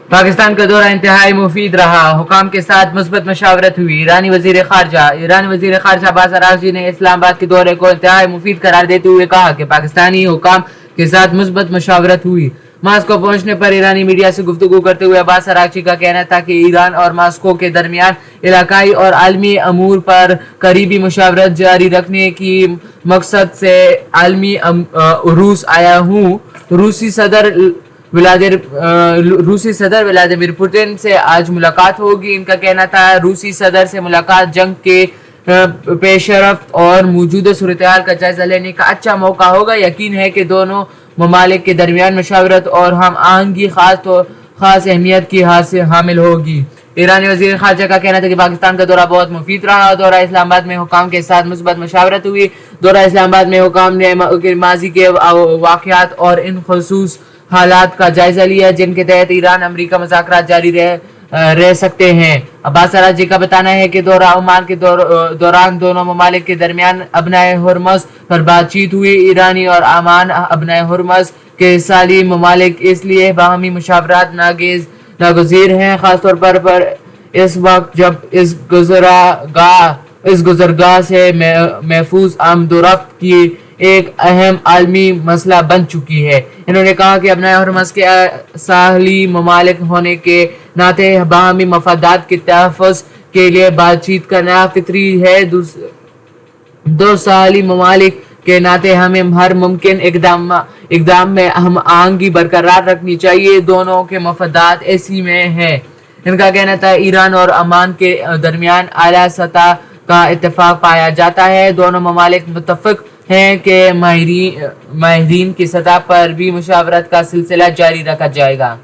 पाकिस्तान का दौरा इंतहाई मुफीद रहा, हुकाम के साथ मुस्बत मशावरत हुई। ईरानी वजीर खारजा अब्बास अरागची ने इस्लामाबाद के दौरे को इंतहाई मुफीद करार देते हुए कहा कि पाकिस्तानी हुकाम के साथ मुस्बत मशावरत हुई। मास्को पहुंचने पर ईरानी मीडिया से गुफ्तगू करते हुए अब्बास अरागची का कहना था कि ईरान और मास्को के दरमियान इलाकाई और आलमी अमूर पर करीबी मुशावरत जारी रखने की मकसद से आलमी रूस आया हूँ। रूसी सदर व्लादिमीर पुतिन से आज मुलाकात होगी। इनका कहना था रूसी सदर से मुलाकात जंग के पेशरफ्त और मौजूदा सूरत-ए-हाल का जायजा लेने का अच्छा मौका होगा। यकीन है कि दोनों ममालिक के दरमियान मशावरत और हम आहंगी खास अहमियत की हामिल होगी। ईरानी वजीर खारजा का कहना था कि पाकिस्तान का दौरा बहुत मुफीद रहा। दौरा इस्लामाबाद में हुकाम के साथ मुस्बत मशावरत हुई। दौरा इस्लामाबाद में हुकाम ने माजी के वाक़यात और इन खसूस हालात का जायजा लिया जिनके तहत ईरान अमरीका मुज़ाकरात जारी रह सकते हैं। अब्बास अरागची का बताना है कि दौरा ओमान के दौरान दोनों ममालिक के दरमियान अबनाए हुर्मज़ पर बातचीत हुई। ईरानी और ओमान अबनाए हुर्मज़ के साली ममालिक इसलिए बाहमी मुशावरात नागज़ीर हैं, खासतौर पर इस वक्त जब इस गुज़रगाह से महफूज आमदोरफ्त की एक अहम आलमी मसला बन चुकी है। इन्होंने कहा कि अपने हुर्मज़ के साहली ममालिक होने के नाते बाहमी मफादात के तहफ़्फ़ुज़ के लिए बातचीत करना फितरी है। दो साहली ममालिक के नाते हमें हर मुमकिन इक़दाम में हम आहंगी बरकरार रखनी चाहिए। दोनों के मफादात इसी में है। इनका कहना था ईरान और ओमान के दरमियान आला सतह का इत्तेफाक पाया जाता है। दोनों ममालिक मुत्तफ़िक़ हैं कि माहिरीन की सतह पर भी मुशावरत का सिलसिला जारी रखा जाएगा।